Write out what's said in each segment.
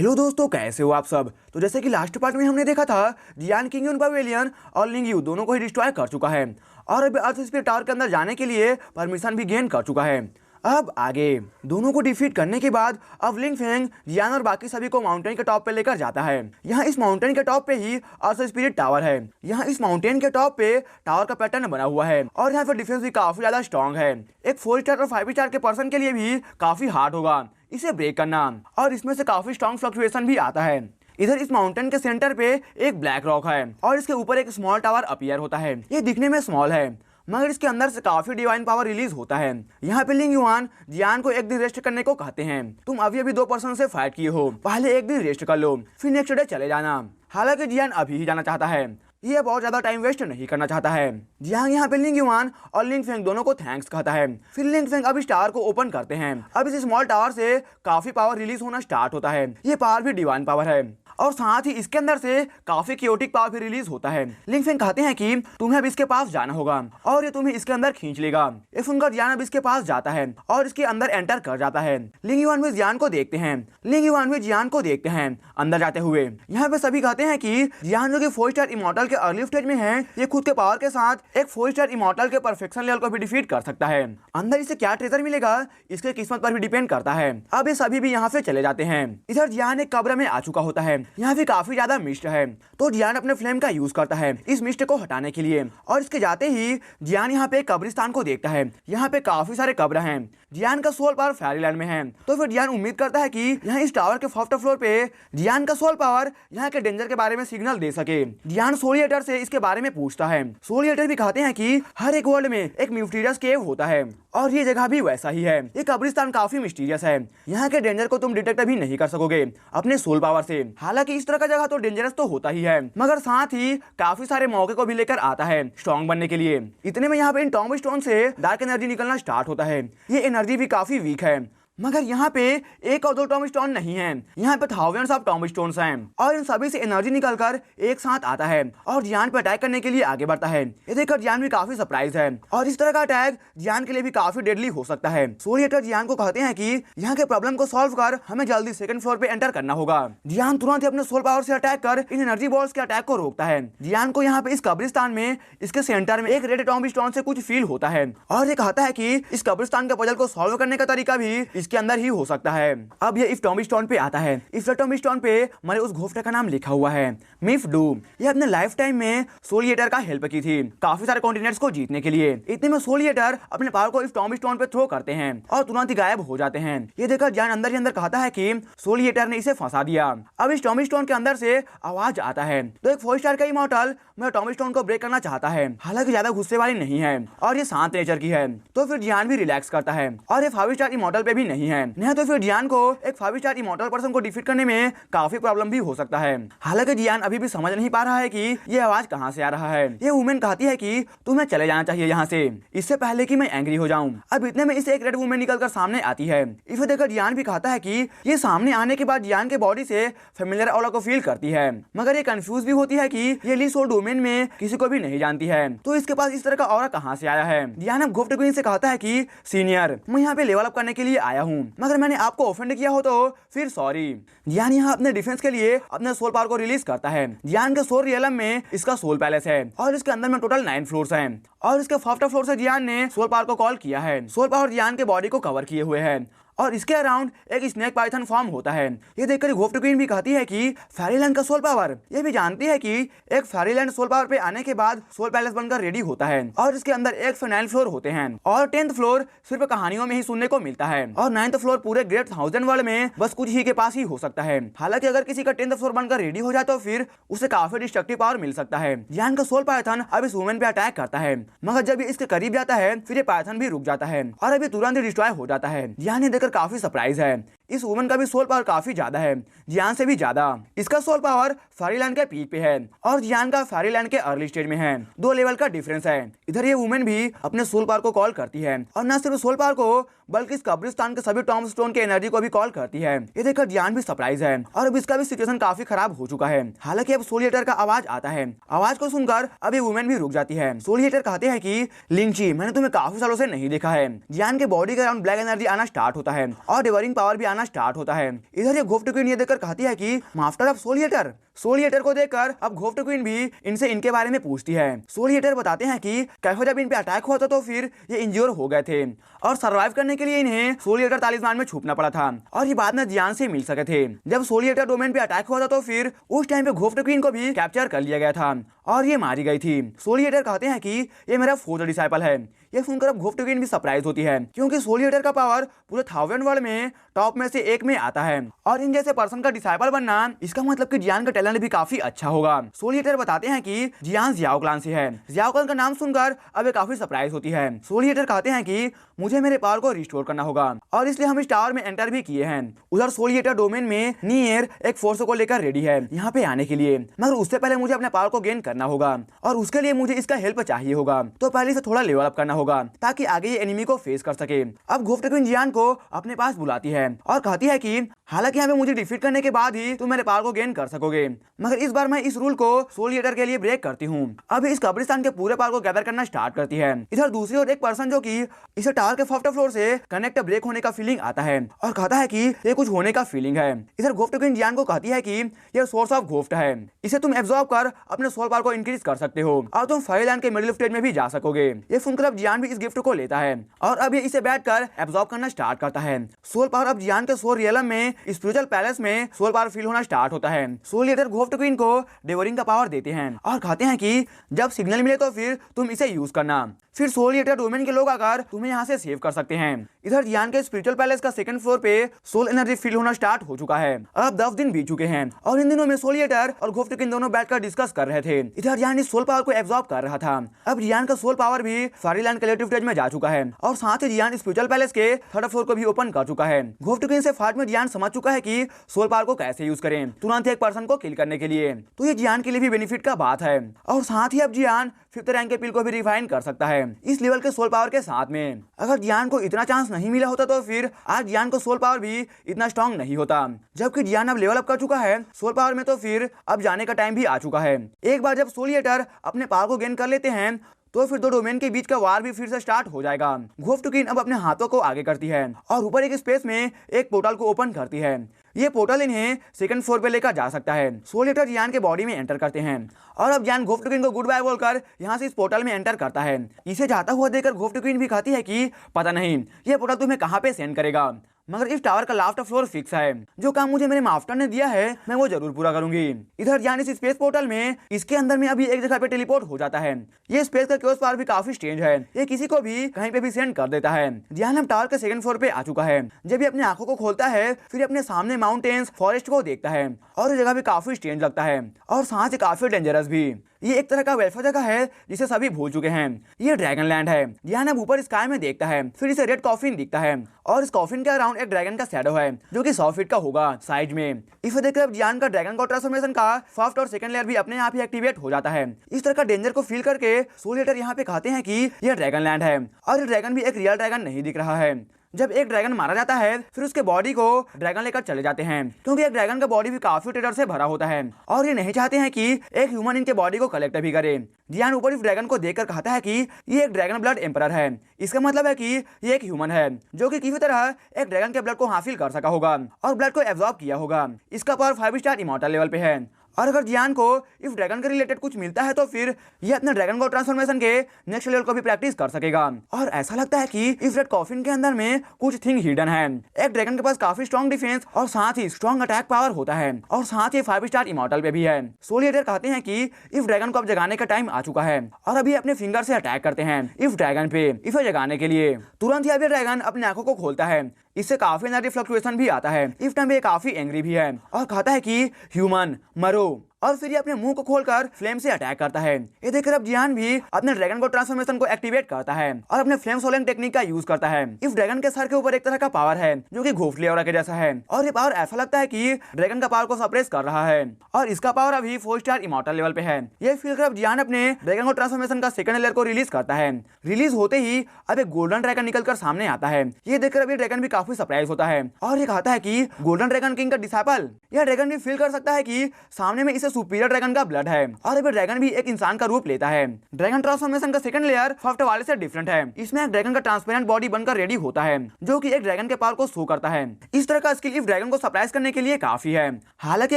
Hello दोस्तों, कैसे हो आप सब। तो जैसे कि लास्ट पार्ट में हमने देखा था, जियान किंगयून पवेलियन और लिंगयू दोनों को ही डिस्ट्रॉय कर चुका है और अब अर्थ स्पीड टावर के अंदर जाने के लिए परमिशन भी गेन कर चुका है। अब आगे दोनों को डिफीट करने के बाद अब लिंग फेंग जियान और बाकी सभी को माउंटेन के टॉप पे लेकर जाता है। यहाँ इस माउंटेन के टॉप पे ही अर्थ स्पिरिट टावर है। यहाँ इस माउंटेन के टॉप पे टावर का पैटर्न बना हुआ है और यहाँ पे डिफेंस भी काफी ज्यादा स्ट्रॉन्ग है। एक 4 स्टार और 5 स्टार के पर्सन के लिए भी काफी हार्ड होगा इसे ब्रेक करना और इसमें से काफी स्ट्रॉन्ग फ्लक्चुएशन भी आता है। इधर इस माउंटेन के सेंटर पे एक ब्लैक रॉक है और इसके ऊपर एक स्मॉल टावर अपीयर होता है। ये दिखने में स्मॉल है मगर इसके अंदर से काफी डिवाइन पावर रिलीज होता है। यहाँ पे लिंग युआन जियान को एक दिन रेस्ट करने को कहते हैं। तुम अभी 2 पर्सन से फाइट किए हो, पहले एक दिन रेस्ट कर लो, फिर नेक्स्ट डे चले जाना। हालांकि जियान अभी ही जाना चाहता है, ये बहुत ज्यादा टाइम वेस्ट नहीं करना चाहता है। जियान यहाँ पे लिंग युआन और लिंग फेंग दोनों को थैंक्स कहता है। फिर लिंग फेंग अब इस टावर को ओपन करते हैं। अब इस स्मॉल टावर से काफी पावर रिलीज होना स्टार्ट होता है। ये पावर भी डिवाइन पावर है और साथ ही इसके अंदर से काफी क्योटिक पावर भी रिलीज होता है। लिंग फेंग कहते हैं कि तुम्हें अब इसके पास जाना होगा और ये तुम्हें इसके अंदर खींच लेगा। ये सुनकर जियान अब इसके पास जाता है और इसके अंदर एंटर कर जाता है। लिंग युआन भी जियान को देखते हैं, लिंग युआन भी जियान को देखते हैं अंदर जाते हुए। यहाँ पे सभी कहते हैं कि जियान जो कि 4 स्टार इमॉर्टल के अर्ली स्टेज में है, ये खुद के पावर के साथ एक 4 स्टार इमॉर्टल के परफेक्शन लेवल को भी डिफीट कर सकता है। अंदर इसे क्या ट्रेजर मिलेगा इसके किस्मत पर भी डिपेंड करता है। अब ये सभी भी यहाँ से चले जाते हैं। इधर जियान एक कब्र में आ चुका होता है। यहाँ भी काफी ज्यादा मिस्ट है तो जियान अपने फ्लेम का यूज करता है इस मिस्ट को हटाने के लिए और इसके जाते ही जियान यहाँ पे कब्रिस्तान को देखता है। यहाँ पे काफी सारे कब्र हैं। जियान का सोल पावर फेरीलैंड में है तो फिर जियान उम्मीद करता है कि यहाँ इस टावर के 4th फ्लोर पे जियान का सोल पावर यहाँ के डेंजर के बारे में सिग्नल दे सके। जियान सोलिएटर से इसके बारे में पूछता है। सोलिएटर भी कहते हैं कि हर एक वर्ल्ड में एक मिस्टीरियस केव होता है और ये जगह भी वैसा ही है। ये कब्रिस्तान काफी मिस्टीरियस है। यहाँ के डेंजर को तुम डिटेक्ट भी नहीं कर सकोगे अपने सोल पावर से। हालांकि इस तरह का जगह तो डेंजरस तो होता ही है मगर साथ ही काफी सारे मौके को भी लेकर आता है स्ट्रॉन्ग बनने के लिए। इतने में यहाँ पे इन टॉम्ब स्टोन से डार्क एनर्जी निकलना स्टार्ट होता है। ये एनर्जी भी काफी वीक है मगर यहाँ पे 1 और 2 टॉम्ब स्टोन नहीं है, यहाँ पे थाउजेंड्स ऑफ टॉम्ब स्टोन्स हैं और इन सभी से एनर्जी निकलकर एक साथ आता है और जियान पे अटैक करने के लिए आगे बढ़ता है। ये देखकर जियान भी काफी सरप्राइज है और इस तरह का अटैक जियान के लिए भी काफी डेडली हो सकता है। सोलिएटर जियान को कहते हैं कि यहाँ के प्रॉब्लम को सॉल्व कर हमें जल्दी 2nd फ्लोर पे एंटर करना होगा। जियान तुरंत ही अपने सोल पावर से अटैक कर इन एनर्जी बॉल्स के अटैक को रोकता है। जियान को यहाँ पे इस कब्रिस्तान में इसके सेंटर में एक रेड टॉम्ब स्टोन से कुछ फील होता है और ये कहता है कि इस कब्रिस्तान के पजल को सॉल्व करने का तरीका भी के अंदर ही हो सकता है। अब ये इस टॉम्ब स्टोन पे आता है। इस टॉम्ब स्टोन पे मरे उस घोफ्टा का नाम लिखा हुआ है, मिफ डू। ये अपने लाइफ टाइम में सोलिएटर का हेल्प की थी काफी सारे कॉन्टिनेंट्स को जीतने के लिए। इतने में सोलिएटर अपने पावर को इस टॉम्ब स्टोन पे थ्रो करते हैं और तुरंत ही गायब हो जाते हैं। ये देखकर जान अंदर ही अंदर कहता है कि सोलिएटर ने इसे फंसा दिया। अब इस टॉम्ब स्टोन के अंदर से आवाज आता है तो एक 4 स्टार का इमॉर्टल मैं टॉम्ब स्टोन को ब्रेक करना चाहता है। हालांकि ज्यादा गुस्से वाली नहीं है और ये शांत नेचर की है तो फिर जियान भी रिलैक्स करता है और ये 5 स्टार इमॉर्टल पे भी नहीं है। नहीं तो फिर जियान को एक 5 स्टार इमॉर्टल पर्सन को डिफीट करने में काफी प्रॉब्लम भी हो सकता है। हालांकि जियान अभी भी समझ नहीं पा रहा है कि ये आवाज कहां से आ रहा है। ये वुमेन कहती है कि तुम्हें चले जाना चाहिए यहाँ से इससे पहले कि मैं एंग्री हो जाऊं। अब इतने में इसे एक रेड वुमेन निकलकर सामने आती है। इसे देखकर जियान भी कहता है कि ये सामने आने के बाद जियान के बॉडी से फेमिलियर ऑरा को फील करती है मगर ये कंफ्यूज भी होती है कि ये ली सोल डोमेन में किसी को भी नहीं जानती है तो इसके पास इस तरह का ऑरा कहां से आया है। जियान अब गोफ्ट क्वीन से कहता है कि सीनियर मैं यहाँ पे लेवल अप करने के लिए आया हूँ मगर मैंने आपको ऑफेंड किया हो तो फिर सॉरी। जियान यहाँ अपने डिफेंस के लिए अपने सोल पावर को रिलीज करता है। जियान के सोल रियलम में इसका सोल पैलेस है और इसके अंदर में टोटल 9 फ्लोर्स हैं और इसके 4th फ्लोर से जियान ने सोल पावर को कॉल किया है। सोल पावर जियान के बॉडी को कवर किए हुए है और इसके अराउंड एक स्नेक पाइथन फॉर्म होता है। ये देखकर गोफ्ट क्वीन भी कहती है कि फेरीलैंड का सोल पावर ये भी जानती है कि एक फेरीलैंड सोल पावर पे आने के बाद सोल पैलेस बनकर रेडी होता है और इसके अंदर 1 से 9 फ्लोर होते हैं और 10th फ्लोर सिर्फ कहानियों में ही सुनने को मिलता है और 9th फ्लोर पूरे ग्रेट 1000 वर्ल्ड में बस कुछ ही के पास ही हो सकता है। हालांकि अगर किसी का 10th फ्लोर बनकर रेडी हो जाए तो फिर उसे काफी डिस्ट्रक्टिव पावर मिल सकता है। जियान का सोल पाइथन अब इस वुमेन पे अटैक करता है मगर जब इसके करीब जाता है फिर ये पाइथन भी रुक जाता है और अभी तुरंत ही डिस्ट्रॉय हो जाता है। जियान देखकर काफी सरप्राइज है। इस वुमन का भी सोल पावर काफी ज्यादा है, जियान से भी ज्यादा। इसका सोल पावर फेरीलैंड के पीक पे है और जियान का फेरीलैंड के अर्ली स्टेज में है। 2 लेवल का डिफरेंस है। इधर ये वुमेन भी अपने सोल पावर को कॉल करती है और न सिर्फ सोल पावर को बल्कि इस कब्रिस्तान के सभी टॉम्ब स्टोन के एनर्जी को भी कॉल करती है। ये देखकर जियान भी सरप्राइज है और अब इसका भी सिचुएशन काफी खराब हो चुका है। हालांकि अब सोलिएटर का आवाज आता है। आवाज को सुनकर अभी वुमेन भी रुक जाती है। सोलिएटर कहते हैं कि लिंगची मैंने तुम्हें काफी सालों से नहीं देखा है। जियान के बॉडी के अराउंड ब्लैक एनर्जी आना स्टार्ट होता है और डिवरिंग पावर भी आना निकालना स्टार्ट होता है। इधर ये गोफ्ट क्वीन ये देखकर कहती है कि master of soul eater. Soul eater को देखकर अब गोफ्ट क्वीन भी इनसे इनके बारे में पूछती है। सोल ईटर बताते हैं कि कैफे जब इन पे अटैक हुआ था तो फिर ये इंज्योर हो गए थे और सर्वाइव करने के लिए इन्हें सोल ईटर तालिस्मान में छुपना पड़ा था और ये बाद में जियान से मिल सके थे। जब सोल ईटर डोमेन पे अटैक हुआ था तो फिर उस टाइम पे गोफ्ट क्वीन को भी कैप्चर कर लिया गया था और ये मारी गई थी। सोल ईटर कहते हैं कि ये मेरा फोर्थ डिसाइपल है। ये सुनकर अब गोफ्ट क्वीन भी सरप्राइज होती है क्योंकि सोल ईटर का पावर पूरे 1000 वर्ल्ड में टॉप में से एक में आता है और इन जैसे पर्सन का डिसाइपल बनना इसका मतलब कि जियान का टैलेंट भी काफी अच्छा होगा। सोल ईटर बताते हैं कि जियान जियाओ क्लान से है। जियाओ क्लान का नाम सुनकर अब ये काफी सरप्राइज होती है। सोल ईटर कहते हैं कि मुझे मेरे पावर को रिस्टोर करना होगा और इसलिए हम इस टावर में एंटर भी किए हैं। उधर सोल ईटर डोमेन में नियर एक फोर्स को लेकर रेडी है यहाँ पे आने के लिए, मगर उससे पहले मुझे अपने पावर को गेन करना होगा और उसके लिए मुझे इसका हेल्प चाहिए होगा। तो पहले से थोड़ा लेवल अप करना होगा ताकि आगे ये एनिमी को फेस कर सके। अब गोफ्ट क्वीन जियान को अपने पास बुलाती है और कहती है कि हालांकि यहाँ पे मुझे डिफीट करने के बाद ही तुम मेरे पावर को गेन कर सकोगे, मगर इस बार मैं इस रूल को सोल ईटर के लिए ब्रेक करती हूँ। अब इस कब्रिस्तान के पूरे पावर को गैदर करना स्टार्ट करती है। इधर दूसरी ओर एक पर्सन जो कि इसे टावर के फर्स्ट फ्लोर से कनेक्ट ब्रेक होने का फीलिंग आता है और कहता है कि ये कुछ होने का फीलिंग है। इधर गोफ्ट क्वीन जियान को कहती है कि यह सोर्स ऑफ गोफ्ट है, इसे तुम एब्जॉर्ब कर अपने सोल पावर को इंक्रीज कर सकते हो और तुम फायरलैंड के मिडिल स्टेज में भी जा सकोगे। ये सुनकर अब जियान भी इस गिफ्ट को लेता है और अब ये इसे बैठकर एब्जॉर्ब करना स्टार्ट करता है। सोल पावर अब जियान के सोल रियलम में स्पिरिचुअल पैलेस में सोल पावर फील होना स्टार्ट होता है। सोल ईटर गोफ्ट क्वीन को डेवरिंग का पावर देते हैं और कहते हैं कि जब सिग्नल मिले तो फिर तुम इसे यूज करना, फिर सोल ईटर डोमेन के लोग आकर तुम्हें यहाँ से सेव कर सकते हैं। इधर जियान के स्पिरिचुअल पैलेस का सेकंड फ्लोर पे सोल एनर्जी फील होना स्टार्ट हो चुका है। अब 10 दिन बीत चुके हैं और इन दिनों में सोल ईटर और गोफ्ट क्वीन दोनों बैठकर डिस्कस कर रहे थे। इधर जियान इस सोल पावर को एब्जॉर्ब कर रहा था। अब जियान का सोल पावर भी फायरलैंड कलेक्टिव स्टेज में जा चुका है और साथ ही जियान स्पिरिचुअल पैलेस के थर्ड फ्लोर को भी ओपन कर चुका है। गोफ्ट क्वीन से फाइट में जियान समझ चुका है कि सोल पावर को कैसे यूज करें तुरंत एक पर्सन को किल करने के लिए, तो ये जियान के लिए भी बेनिफिट का बात है। और साथ ही अब जियान 5th रैंक के पिल को भी रिफाइन कर सकता है इस लेवल के सोल पावर के साथ में। अगर जियान को इतना चांस नहीं मिला होता तो फिर आज जियान को सोल पावर भी इतना स्ट्रांग नहीं होता। जबकि जियान अब लेवल अप कर चुका है सोल पावर में, तो फिर अब जाने का टाइम भी आ चुका है। एक बार जब सोल ईटर अपने पावर को गेन कर लेते हैं तो फिर दो डोमेन के बीच का वार भी फिर से स्टार्ट हो जाएगा। गोफ्ट क्वीन अब अपने हाथों को आगे करती है और ऊपर एक स्पेस में एक पोर्टल को ओपन करती है। ये पोर्टल इन्हें सेकंड फ्लोर पे लेकर जा सकता है। सोल ईटर जियान के बॉडी में एंटर करते हैं और अब जियान गोफ्ट क्वीन को गुड बाय बोलकर यहाँ से इस पोर्टल में एंटर करता है। इसे जाता हुआ देखकर गोफ्ट क्वीन भी कहती है कि पता नहीं ये पोर्टल तुम्हें कहाँ पे सेंड करेगा, मगर इस टावर का लास्ट फ्लोर फिक्स है। जो काम मुझे मेरे मास्टर ने दिया है मैं वो जरूर पूरा करूंगी। इधर जियान इस स्पेस पोर्टल में इसके अंदर में अभी एक जगह पे टेलीपोर्ट हो जाता है। ये स्पेस का क्योस पावर भी काफी स्ट्रेंज है, ये किसी को भी कहीं पे भी सेंड कर देता है। जियान हम टावर के सेकंड फ्लोर पे आ चुका है। जब ये अपनी आंखों को खोलता है फिर अपने सामने माउंटेन्स फॉरेस्ट को देखता है और ये जगह भी काफी स्ट्रेंज लगता है और साथ ही काफी डेंजरस भी। ये एक तरह का वेलफेयर जगह है जिसे सभी भूल चुके हैं। ये ड्रैगन लैंड है। जियान अब ऊपर स्काई में देखता है, फिर इसे रेड कॉफिन दिखता है और इस कॉफिन के अराउंड एक ड्रैगन का शैडो है जो कि 100 फीट का होगा साइड में। इसे देखकर अब जियान का ड्रैगन को ट्रांसफॉर्मेशन का फर्स्ट और सेकंड लेयर भी अपने आप ही एक्टिवेट हो जाता है। इस तरह का डेंजर को फील करके सोल ईटर यहाँ पे कहते हैं कि यह ड्रैगन लैंड है और ये ड्रैगन भी एक रियल ड्रैगन नहीं दिख रहा है। जब एक ड्रैगन मारा जाता है फिर उसके बॉडी को ड्रैगन लेकर चले जाते हैं क्योंकि एक ड्रैगन का बॉडी भी काफी टेरर से भरा होता है और ये नहीं चाहते हैं कि एक ह्यूमन इनके बॉडी को कलेक्ट भी करे। जियान ऊपर इस ड्रैगन को देखकर कहता है कि ये एक ड्रैगन ब्लड एम्परर है। इसका मतलब है कि ये एक ह्यूमन है जो कि किसी तरह एक ड्रैगन के ब्लड को हासिल कर सका होगा और ब्लड को एब्जॉर्ब किया होगा। इसका पावर 5 स्टार इमॉर्टल लेवल पे है और अगर जियान को इस ड्रैगन के रिलेटेड कुछ मिलता है तो फिर ये अपने ड्रैगन को ट्रांसफॉर्मेशन के नेक्स्ट लेवल को भी प्रैक्टिस कर सकेगा। और ऐसा लगता है कि इस रेड कॉफिन के अंदर में कुछ थिंग हिडन है। एक ड्रैगन के पास काफी स्ट्रॉन्ग डिफेंस और साथ ही स्ट्रॉन्ग अटैक पावर होता है और साथ ही 5 स्टार इमॉर्टल पे भी है। सोल ईटर कहते हैं कि इस ड्रैगन को अब जगाने का टाइम आ चुका है और अभी अपने फिंगर से अटैक करते हैं इस ड्रैगन पे इसे जगाने के लिए। तुरंत ही अभी ड्रैगन अपने आंखों को खोलता है। इससे काफी एनर्जी फ्लक्चुएशन भी आता है। इस टाइम पे काफी एंग्री भी है और कहता है कि ह्यूमन मरो और फिर ये अपने मुंह को खोलकर फ्लेम से अटैक करता है। ये देखकर अब जियान भी अपने ड्रैगन को ट्रांसफॉर्मेशन को एक्टिवेट करता है और अपने फ्लेम सोलिंग टेक्निक का यूज करता है। इस ड्रैगन के सर के ऊपर एक तरह का पावर है जो कि घोफली ऑरा के जैसा है और ये पावर ऐसा लगता है कि ड्रैगन का पावर को सप्रेस कर रहा है और इसका पावर अभी 4 स्टार इमॉर्टल लेवल पे है। ये फील कर अब जियान अपने ड्रैगन को ट्रांसफॉर्मेशन का सेकंड लेयर को रिलीज करता है। रिलीज होते ही अब एक गोल्डन ड्रैगन निकलकर सामने आता है। ये देखकर अब ये ड्रैगन भी काफी सरप्राइज होता है और ये कहता है कि गोल्डन ड्रैगन किंग का डिसाइपल। यह ड्रैगन भी फील कर सकता है कि सामने में इसे सबसे सुपीरियर ड्रैगन का ब्लड है और अभी ड्रैगन भी एक इंसान का रूप लेता है। ड्रैगन ट्रांसफॉर्मेशन का सेकंड लेयर फर्स्ट वाले से डिफरेंट है। इसमें एक ड्रैगन का ट्रांसपेरेंट बॉडी बनकर रेडी होता है जो कि एक ड्रैगन के पावर को शो करता है। इस तरह का स्किल इस ड्रैगन को सरप्राइज करने के लिए काफी है। हालांकि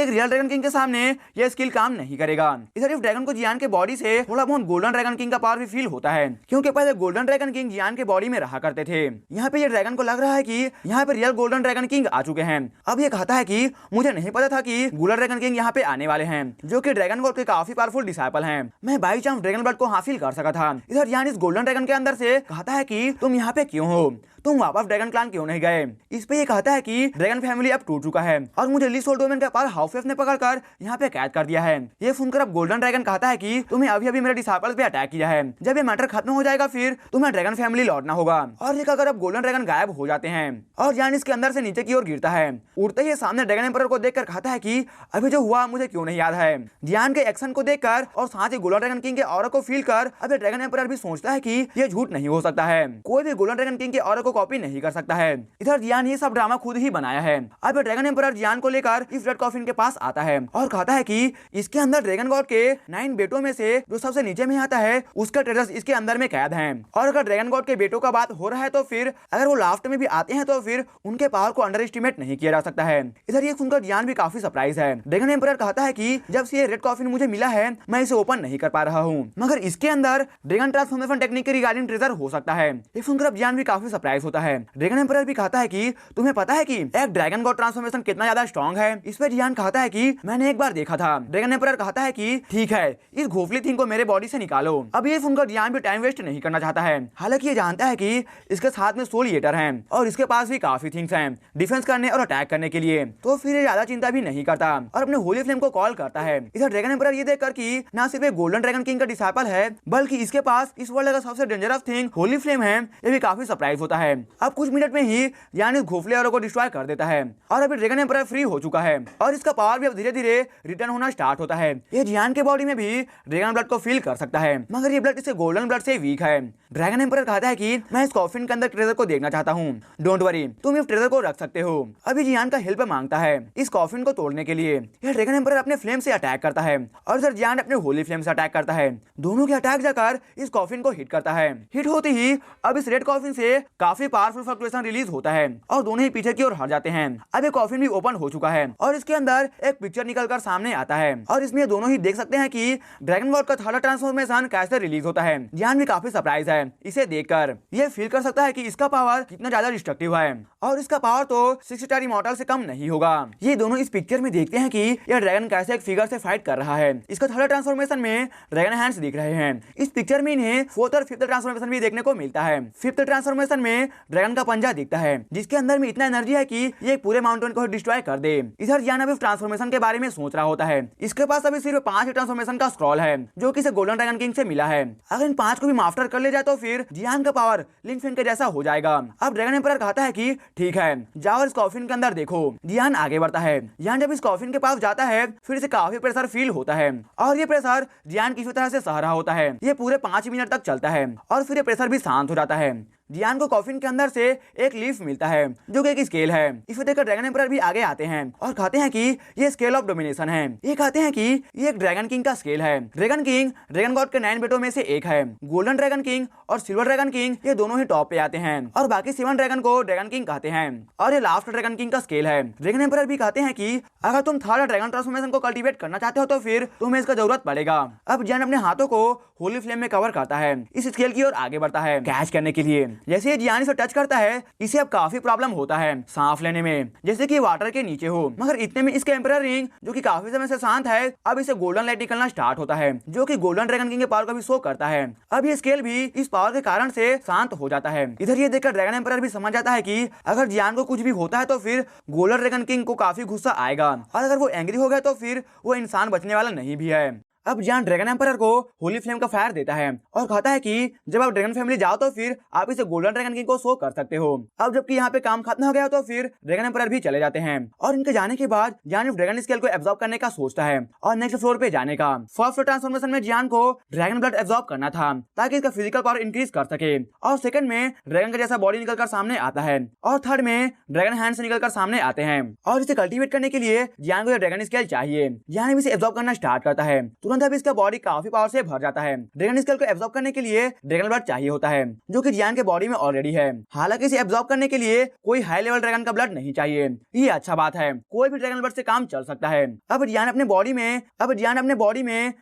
एक रियल ड्रैगन किंग के सामने यह स्किल काम नहीं करेगा। इधर इस ड्रैगन को जियान के बॉडी से थोड़ा बहुत गोल्डन ड्रैगन किंग का पावर भी फील होता है, क्योंकि पहले गोल्डन ड्रैगन किंग जियान के बॉडी में रहा करते थे। यहाँ पे ये ड्रैगन को लग रहा है कि यहाँ पे रियल गोल्डन ड्रैगन किंग आ चुके हैं। अब ये कहता है कि मुझे नहीं पता था कि गोल्डन ड्रैगन किंग यहाँ पे आने वाले हैं, जो कि ड्रैगन गॉड के काफी पावरफुल डिसाइपल हैं। मैं बाई चांस ड्रैगन ब्लड को हासिल कर सका था। इधर जियान इस गोल्डन ड्रैगन के अंदर से कहता है कि तुम यहाँ पे क्यों हो, तुम वापस ड्रैगन क्लान क्यों नहीं गए। इस पे ये कहता है कि ड्रैगन फैमिली अब टूट चुका है और मुझे ली सोल डोमेन के पास हाउसवेफ ने पकड़कर यहाँ पे कैद कर दिया है। ये सुनकर अब गोल्डन ड्रैगन कहता है कि तुम्हें अभी अभी मेरे डिसाइपल्स पे अटैक किया है, जब ये मैटर खत्म हो जाएगा फिर तुम्हें ड्रैगन फैमिली लौटना होगा। और ये कहकर अब गोल्डन ड्रैगन गायब हो जाते हैं और जान इसके अंदर से नीचे की ओर गिरता है। उड़ते ही सामने ड्रैगन एम्परर को देखकर कहता है कि अभी जो हुआ मुझे क्यों नहीं याद है। जियान के एक्शन को देखकर और साथ ही गोल्डन ड्रैगन किंग के ऑरा को फील कर अब ड्रैगन एम्परर भी सोचता है कि ये झूठ नहीं हो सकता है, कोई भी गोल्डन ड्रैगन किंग के ऑरा को कॉपी नहीं कर सकता है। इधर जियान ये सब ड्रामा खुद ही बनाया है। अब ड्रैगन एम्परर जियान को लेकर इस रेड कॉफिन के पास आता है और कहता है कि इसके अंदर ड्रैगन गॉड के 9 बेटों में से जो सबसे नीचे में आता है उसका ट्रेजर्स इसके अंदर में कैद हैं। और अगर ड्रैगन गॉड के बेटों का बात हो रहा है तो फिर अगर वो लास्ट में भी आते हैं तो फिर उनके पावर को अंडर एस्टिमेट नहीं किया जा सकता है। इधर ये सुनकर जियान भी काफी सरप्राइज है। ड्रैगन एम्परर कहता है कि जब से ये रेड कॉफिन मुझे मिला है मैं इसे ओपन नहीं कर पा रहा हूँ, मगर इसके अंदर ड्रैगन ट्रांसफॉर्मेशन टेक्निक के रिगार्डिंग ट्रेजर हो सकता है। ये सुनकर अब जियान भी काफी सरप्राइज होता है। ड्रैगन एम्परर भी कहता है कि तुम्हें पता है कि एक ड्रैगन गॉड ट्रांसफॉर्मेशन कितना ज्यादा स्ट्रॉन्ग है। इस पर जियान कहता है कि मैंने एक बार देखा था। ड्रैगन एम्परर कहता है कि ठीक है इस घोफली थिंग को मेरे बॉडी से निकालो। अब ये सुनकर जियान भी टाइम वेस्ट नहीं करना चाहता है। हालांकि ये जानता है कि इसके साथ में सोल ईटर हैं और इसके पास भी काफी थिंग्स हैं डिफेंस करने और अटैक करने के लिए, तो फिर ये ज्यादा चिंता भी नहीं करता और अपने होली फ्लेम को कॉल करता है। इधर ड्रैगन एम्परर ये देखकर कि ना सिर्फ एक गोल्डन ड्रैगन किंग का डिसाइपल है बल्कि इसके पास इस वर्ल्ड का सबसे डेंजरस थिंग होली फ्लेम है, ये भी काफी सरप्राइज होता है। अब कुछ मिनट में ही जियान इस घोफले को डिस्ट्रॉय कर देता है और अभी ड्रैगन एम्परर फ्री हो चुका है और इसका पावर भी अब धीरे धीरे रिटर्न होना स्टार्ट होता है। ये जियान के बॉडी में भी ड्रैगन ब्लड को फील कर सकता है, मगर ये ब्लड इससे गोल्डन ब्लड से वीक है। ड्रैगन एम्परर कहता है कि मैं इस कॉफिन के अंदर ट्रेजर को देखना चाहता हूँ, डोंट वरी तुम इस ट्रेजर को रख सकते हो। अभी जियान का हेल्प मांगता है इस कॉफिन को तोड़ने के लिए। यह ड्रैगन एम्परर अपने फ्लेम से अटैक करता है और इधर जियान अपने होली फ्लेम से अटैक करता है। दोनों के अटैक जाकर इस कॉफिन को हिट करता है। हिट होते ही अब इस रेड कॉफिन से काफी पावरफुल फ्लक्चुएशन रिलीज होता है और दोनों ही पीछे की ओर हट जाते हैं। अब ये कॉफिन भी ओपन हो चुका है और इसके अंदर एक पिक्चर निकलकर सामने आता है और इसमें दोनों ही देख सकते हैं कि ड्रैगन गॉड का थर्ड ट्रांसफॉर्मेशन कैसे रिलीज होता है। जियान भी काफी सरप्राइज है इसे देखकर। ये फील कर सकता है कि इसका पावर कितना ज्यादा डिस्ट्रक्टिव है और इसका पावर तो 6 स्टार इमॉर्टल से कम नहीं होगा। ये दोनों इस पिक्चर में देखते हैं कि यह ड्रैगन कैसे एक फिगर से फाइट कर रहा है। इसका थर्ड ट्रांसफॉर्मेशन में ड्रैगन हैंड्स दिख रहे हैं। इस पिक्चर में इन्हें फोर्थ और फिफ्थ ट्रांसफॉर्मेशन भी देखने को मिलता है। फिफ्थ ट्रांसफॉर्मेशन में ड्रैगन का पंजा दिखता है जिसके अंदर में इतना एनर्जी है कि ये पूरे माउंटेन को डिस्ट्रॉय कर दे। इधर जियान अभी ट्रांसफॉर्मेशन के बारे में सोच रहा होता है। इसके पास अभी सिर्फ 5 ट्रांसफॉर्मेशन का स्क्रॉल है जो कि इसे गोल्डन ड्रैगन किंग से मिला है। अगर इन 5 को भी मास्टर कर ले जाए तो फिर जियान का पावर लिंक फिन के जैसा हो जाएगा। अब ड्रैगन एम्परर कहता है कि ठीक है जाओ इस कॉफिन के अंदर देखो। जियान आगे बढ़ता है। जियान जब इस कॉफिन के पास जाता है फिर इसे काफी प्रेशर फील होता है और ये प्रेशर जियान किसी तरह से सह रहा होता है। ये पूरे 5 मिनट तक चलता है और फिर ये प्रेशर भी शांत हो जाता है। जियान को कॉफिन के अंदर से एक लीफ मिलता है जो कि एक स्केल है। इसे देखकर ड्रैगन एम्परर भी आगे आते हैं और कहते हैं कि ये स्केल ऑफ डोमिनेशन है। ये कहते हैं कि ये एक ड्रैगन किंग का स्केल है। ड्रैगन किंग ड्रैगन गॉड के 9 बेटों में से एक है। गोल्डन ड्रैगन किंग और सिल्वर ड्रैगन किंग ये दोनों ही टॉप पे आते हैं और बाकी 7 ड्रैगन को ड्रैगन किंग कहते हैं और ये लास्ट ड्रैगन किंग का स्केल है। ड्रैगन एम्परर भी कहते हैं कि अगर तुम थर्ड ड्रैगन ट्रांसफॉर्मेशन को कल्टीवेट करना चाहते हो तो फिर तुम्हें इसका जरूरत पड़ेगा। अब जियान अपने हाथों को होली फ्लेम में कवर करता है। इस स्केल की ओर आगे बढ़ता है कैच करने के लिए। जैसे जियान इसे टच करता है इसे अब काफी प्रॉब्लम होता है सांस लेने में, जैसे कि वाटर के नीचे हो। मगर इतने में इसके एम्परर रिंग जो कि काफी समय से शांत है अब इसे गोल्डन लाइट निकलना स्टार्ट होता है जो कि गोल्डन ड्रैगन किंग के पावर का भी शो करता है। अब ये स्केल भी इस पावर के कारण से शांत हो जाता है। इधर ये देखकर ड्रैगन एम्परर भी समझ जाता है कि अगर जियान को कुछ भी होता है तो फिर गोल्डन ड्रैगन किंग को काफी गुस्सा आएगा और अगर वो एंग्री हो गया तो फिर वो इंसान बचने वाला नहीं भी है। अब जियान ड्रैगन एम्परर को होली फ्लेम का फायर देता है और कहता है कि जब आप ड्रैगन फैमिली जाओ तो फिर आप इसे गोल्डन ड्रैगन किंग को शो कर सकते हो। अब जबकि यहाँ पे काम खत्म हो गया तो फिर ड्रैगन एम्परर भी चले जाते हैं और इनके जाने के बाद जियान ड्रैगन स्केल को एब्जॉर्ब करने का सोचता है और नेक्स्ट फ्लोर पे जाने का। फर्स्ट ट्रांसफॉर्मेशन में जियान को ड्रैगन ब्लड एब्जॉर्ब करना था ताकि इसका फिजिकल पावर इंक्रीज कर सके, और सेकंड में ड्रैगन का जैसा बॉडी निकलकर सामने आता है, और थर्ड में ड्रैगन हैंड से निकलकर सामने आते हैं। और इसे कल्टीवेट करने के लिए जियान को ड्रैगन स्केल चाहिए। जियान इसे एब्जॉर्ब करना स्टार्ट करता है, तुरंत अब इसका बॉडी काफी पावर से भर जाता है। ड्रैगन स्केल को एब्जॉर्ब करने के लिए ड्रैगन ब्लड चाहिए होता है जो कि जियान के बॉडी में ऑलरेडी है। हालांकि इसे एब्जॉर्ब करने के लिए कोई हाई लेवल ड्रैगन का ब्लड नहीं चाहिए। ये अच्छा बात है, कोई भी ड्रैगन ब्लड से काम चल सकता है। अब जियान अपने बॉडी में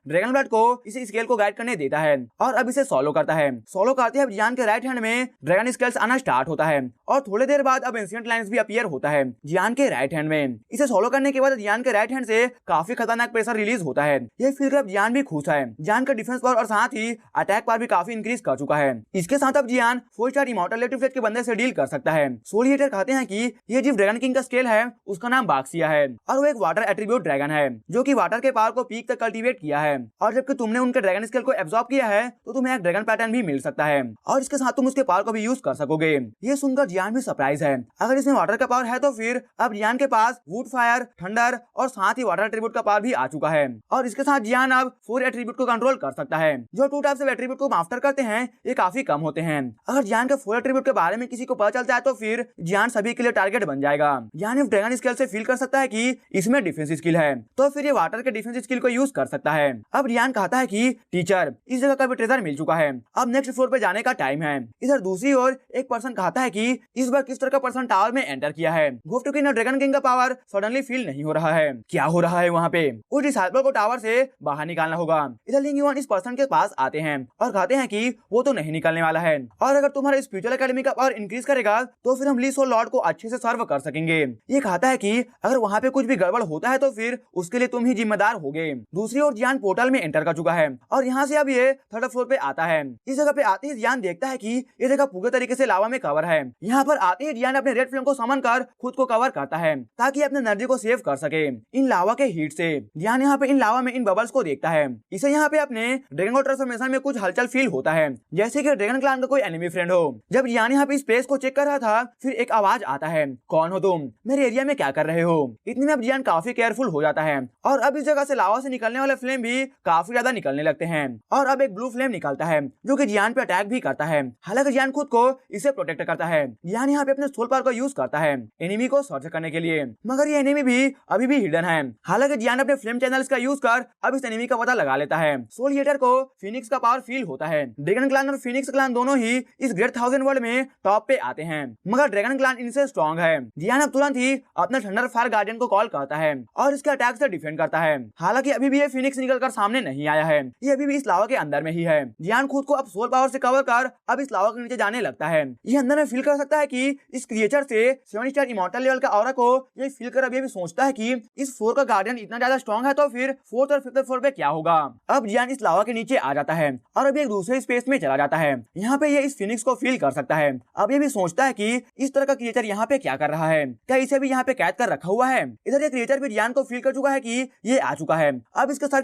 ड्रैगन ब्लड को इस स्केल को गाइड करने देता है और अब इसे सोलो करता है। सोलो करते ही अब जियान के राइट हैंड में ड्रैगन स्केल्स आना स्टार्ट होता है और थोड़ी देर बाद अब एंशिएंट लाइन्स भी अपीयर होता है जियान के राइट हैंड में। इसे सोलो करने के बाद जियान के राइट हैंड से काफी खतरनाक प्रेशर रिलीज होता है। ये फील कर अब जियान भी खुश है। जियान का डिफेंस पावर और साथ ही अटैक पावर भी काफी इंक्रीज कर चुका है। इसके साथ अब जियान 4 स्टार इमॉर्टलिटी फ्लेट के बंदे से डील कर सकता है। सोल ईटर कहते हैं कि ये जिस ड्रैगन किंग का स्केल है उसका नाम बाक्सिया है और वो एक वाटर एट्रीब्यूट ड्रैगन है जो कि वाटर के पावर को पीक तक कल्टीवेट किया है। और जबकि तुमने उनके ड्रैगन स्केल को एब्जॉर्ब किया है तो तुम्हें एक ड्रैगन पैटर्न भी मिल सकता है और इसके साथ तुम उसके पावर को भी यूज कर सकोगे। ये सुनकर जियान भी सरप्राइज है। अगर इसमें वाटर का पावर है तो फिर अब जियान के पास वुड, फायर, थंडर और साथ ही वाटर एट्रीब्यूट का पावर भी आ चुका है और इसके साथ जियान अब 4 एट्रीब्यूट को कंट्रोल कर सकता है। जो 2 टाइप्स ऑफ एट्रीब्यूट को मास्टर करते हैं ये काफी कम होते हैं। अगर जियान के 4 एट्रीब्यूट के बारे में किसी को पता चलता है तो फिर जियान सभी के लिए टारगेट बन जाएगा। जियान इस ड्रैगन स्केल से फील कर सकता है कि इसमें डिफेंस स्किल है तो फिर ये वाटर के डिफेंस स्किल को यूज कर सकता है। अब जियान कहता है कि टीचर इस जगह का भी ट्रेजर मिल चुका है, अब नेक्स्ट फ्लोर पे जाने का टाइम है। इधर दूसरी ओर एक पर्सन कहता है कि इस बार किस तरह का पर्सन टावर में एंटर किया है। गुफ्ट की ड्रैगन किंग का पावर सडनली फील नहीं हो रहा है। क्या हो रहा है वहाँ पे? उस डिसाइपल को टावर से बाहर निकालना होगा। इधर लिंग युआन इस पर्सन के पास आते हैं और कहते हैं कि वो तो नहीं निकलने वाला है और अगर तुम्हारा स्पिरिचुअल एकेडमी का पावर इंक्रीज करेगा तो फिर हम ली सोल लॉर्ड को अच्छे से सर्व कर सकेंगे। ये कहता है कि अगर वहाँ पे कुछ भी गड़बड़ होता है तो फिर उसके लिए तुम ही जिम्मेदार होगे। दूसरी ओर जियान पोर्टल में एंटर कर चुका है और यहाँ से अब ये 3rd फ्लोर पे आता है। इस जगह पे आते ही जियान देखता है कि ये जगह पूरे तरीके से लावा में कवर है। यहाँ पर आते ही जियान अपने रेड फ्लेम को समन कर खुद को कवर करता है ताकि अपने एनर्जी को सेव कर सके इन लावा के हीट से। जियान यहाँ पे इन लावा में इन बबल्स को देखता है। इसे यहाँ पे अपने ड्रैगन ट्रांसफॉर्मेशन में कुछ हलचल फील होता है जैसे कि ड्रैगन क्लान का कोई एनिमी फ्रेंड हो। जब जियान यहाँ पे इस प्लेस को चेक कर रहा था फिर एक आवाज आता है, कौन हो तुम, मेरे एरिया में क्या कर रहे हो। इतने में अब जियान काफी केयरफुल हो जाता है और अब इस जगह से लावा से निकलने वाले फ्लेम भी काफी ज्यादा निकलने लगते हैं और अब एक ब्लू फ्लेम निकलता है जो कि जियान पे अटैक भी करता है। हालांकि जियान खुद को इसे प्रोटेक्ट करता है। जियान यहाँ पे अपने सोल पावर को यूज करता है एनिमी को सर्च करने के लिए, मगर ये एनिमी भी अभी भी हिडन है। हालांकि जियान अपने फ्लेम चैनल्स का यूज कर अब इस एनिमी का पता लगा लेता है। सोल ईटर को फिनिक्स का पावर फील होता है। ड्रैगन क्लान और फिनिक्स क्लान दोनों ही इस ग्रेट 1000 वर्ल्ड में टॉप पे आते हैं, मगर ड्रैगन क्लान इनसे स्ट्रॉन्ग है। जियान अब तुरंत ही अपने थंडर फायर गार्डियन को कॉल करता है और इसके अटैक से डिफेंड करता है। हालांकि अभी भी ये फिनिक्स निकलकर सामने नहीं आया है, ये अभी भी इस लावा के अंदर में ही है। जियान खुद को अब सोल पावर से कवर कर अब इस लावा के नीचे जाने लगता है। ये अंदर में फील कर सकता है कि इस क्रिएचर से 7 स्टार इमॉर्टल लेवल का ऑरा को ये फील कर अब ये भी सोचता है कि इस फ्लोर का गार्डियन इतना ज्यादा स्ट्रॉन्ग है तो फिर 4th और 5th फ्लोर पे क्या होगा। अब जियान इस लावा के नीचे आ जाता है और अब एक दूसरे स्पेस में चला जाता है। यहाँ पे ये इस फिनिक्स को फील कर सकता है। अब ये भी सोचता है कि इस तरह का क्रिएचर यहाँ पे क्या कर रहा है, क्या इसे भी यहाँ पे कैद कर रखा हुआ है। इधर ये क्रिएचर भी जियान को फील कर चुका है कि ये आ चुका है। अब इसके सर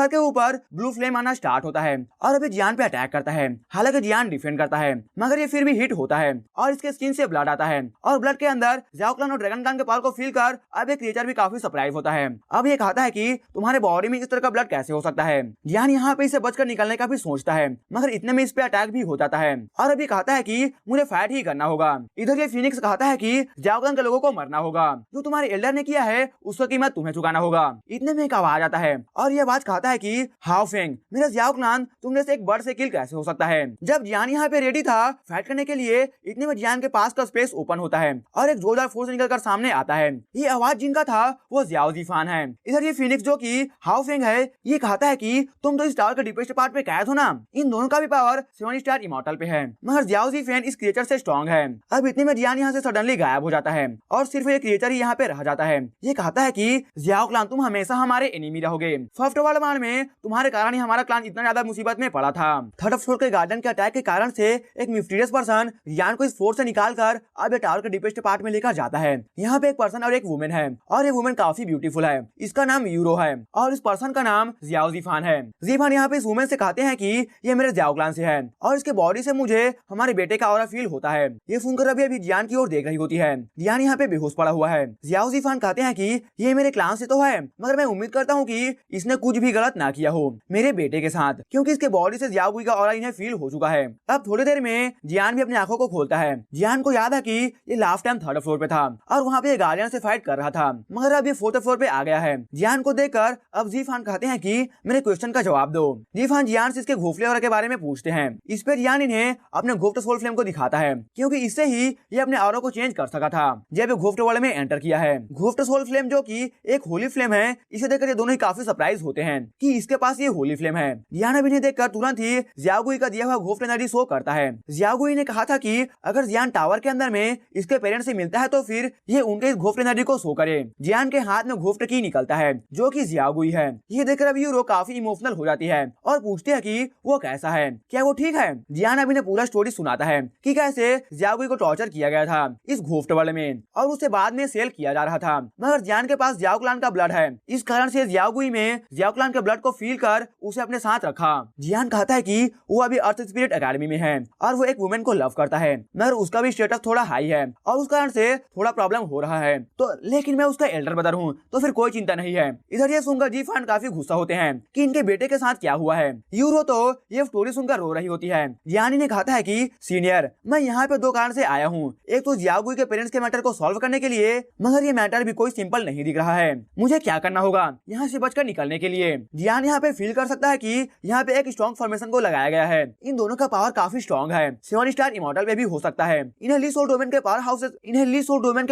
के ऊपर ब्लू फ्लेम आना स्टार्ट होता है और अभी जियान पे अटैक करता है। हालांकि जियान डिफेंड करता है मगर ये फिर भी हिट होता है और इसके स्किन से ब्लड आता है और ब्लड के अंदर ज़ाओ क्लान और ड्रैगन क्लान के पावर को फील कर अब ये क्रिएचर भी काफी सरप्राइज होता है। अब ये कहता है कि तुम्हारे बॉडी में इस तरह का ब्लड कैसे हो सकता है। जियान यहाँ पे इसे बचकर निकलने का भी सोचता है मगर इतने में इस पे अटैक भी हो जाता है और अभी कहता है कि मुझे फाइट ही करना होगा। इधर ये फिनिक्स कहता है कि ज़ाओ क्लान के लोगों को मरना होगा, जो तुम्हारे एल्डर ने किया है उसका कीमत तुम्हें चुकाना होगा। इतने में एक आवाज आता है और ये आवाज कहता है कि हाउ फेंग, मेरा ज़ाओ क्लान तुमने से एक बर्ड से किल कैसे हो सकता है। जब जियान यहाँ पे रेडी था फाइट करने के लिए इतने में जियान के पास का स्पेस ओपन होता है और एक जोरदार फोर्स निकलकर सामने आता है। ये आवाज जिनका था वो ज़ियाओ ज़ीफान है। इधर ये फिनिक्स जो कि हाउ फेंग है ये कहता है कि तुम तो इस टावर के डीपेस्ट पार्ट पे कैद हो ना। इन दोनों का भी पावर 7 स्टार इमॉर्टल पे है मगर ज़ियाओ ज़ीफान इस क्रिएचर से स्ट्रॉन्ग है। अब इतने में जियान यहाँ से सडनली गायब हो जाता है और सिर्फ ये क्रिएचर ही यहाँ पे रह जाता है। ये कहता है कि ज़ियाओ क्लान तुम हमेशा हमारे एनिमी रहोगे। 1st वर्ल्ड वॉर में तुम्हारे कारण ही हमारा क्लान इतना ज्यादा मुसीबत में पड़ा था। 3rd फ्लोर के गार्डन के अटैक के कारण से एक मिस्टीरियस पर्सन जियान को इस फ्लोर से निकालकर अब ये टावर के डीपेस्ट पार्ट में लेकर जाता है। यहाँ पे एक पर्सन और एक वुमेन है और ये वुमेन काफी ब्यूटीफुल है। इसका नाम यूरो है और इस पर्सन का नाम जियाओ जीफान है। जीफान यहाँ पे इस वुमेन से कहते हैं कि ये मेरे जियाओ क्लान से है और इसके बॉडी से मुझे हमारे बेटे का ऑरा फील होता है। ये सुनकर अभी जियान की ओर देख रही होती है। जियान यहाँ पे बेहोश पड़ा हुआ है। जियाओ जीफान कहते हैं कि ये मेरे क्लान से तो है, मगर मैं उम्मीद करता हूँ कि इसने कुछ भी गलत ना किया हो मेरे बेटे के साथ, क्योंकि इसके बॉडी से जियाओ गुई का ऑरा इन्हें फील हो चुका है। अब थोड़ी देर में जियान भी अपनी आंखों को खोलता है। जियान को याद है कि ये लास्ट टाइम 3rd फ्लोर पे था और वहाँ पे गार्डियन से फाइट कर रहा था, मगर अब ये 4th फ्लोर पे आ गया है। जियान को देखकर अब जीफान कहते हैं कि मेरे क्वेश्चन का जवाब दो। जीफान जियान से इसके घोफले ऑरा के बारे में पूछते हैं। इस पर जियान इन्हें अपने घोफ्ट सोल फ्लेम को दिखाता है, क्योंकि इससे ही ये अपने ऑरा को चेंज कर सका था जब ये घोफ्ट वर्ल्ड में एंटर किया है। घोफ्ट सोल फ्लेम जो कि एक होली फ्लेम है, इसे देखकर ये दोनों ही काफी सरप्राइज होते हैं कि इसके पास ये होली फ्लेम है। जियान अब इन्हें देखकर तुरंत ही जियाओ गुई का दिया हुआ घोफ्ट एनर्जी शो करता है। जियाओ गुई ने कहा था कि अगर जियान टावर के अंदर में इसके पेरेंट्स से मिलता है तो फिर ये उनके इस घोफ्ट एनर्जी को शो करे। जियान के हाथ में घोफ्ट की निकलता है जो कि जियाओ गुई है। ये देखकर अब यूरो काफी इमोशनल हो जाती है और पूछती है कि वो कैसा है, क्या वो ठीक है। जियान अब इन्हें पूरा स्टोरी सुनाता है कि कैसे जियाओ गुई को टॉर्चर किया गया था इस घोफ्ट वर्ल्ड में और उसे बाद में सेल किया जा रहा था, मगर जियान के पास जियाओ क्लान का ब्लड है, इस कारण से जियाओ गुई में जियाओ क्लान के ब्लड को फील कर उसे अपने साथ रखा। जियान कहता है कि वो अभी अर्थ स्पिरिट एकेडमी में है और वो एक वुमेन को लव करता है, मगर उसका भी स्टेटस थोड़ा हाई है और उस कारण से थोड़ा प्रॉब्लम हो रहा है। तो लेकिन मैं उसका एल्डर ब्रदर हूँ तो फिर कोई चिंता नहीं है। इधर ये सुनकर जीफान काफी गुस्सा होते हैं कि इनके बेटे के साथ क्या हुआ है। यूरो तो ये स्टोरी सुनकर रो रही होती है। जियान ने कहा है कि सीनियर, मैं यहाँ पे 2 कारण से आया हूँ। एक तो जियाओ गुई के पेरेंट्स के मैटर को सॉल्व करने के लिए, मगर ये मैटर भी कोई सिंपल नहीं दिख रहा है। मुझे क्या करना होगा यहाँ से बचकर निकलने के लिए। जियान यहाँ पे फील कर सकता है कि यहाँ पे एक स्ट्रॉन्ग फॉर्मेशन को लगाया गया है। इन दोनों का पावर काफी स्ट्रॉन्ग है, 7 स्टार इमॉर्टल पे भी हो सकता है। इन्हें ली सोल डोमेन के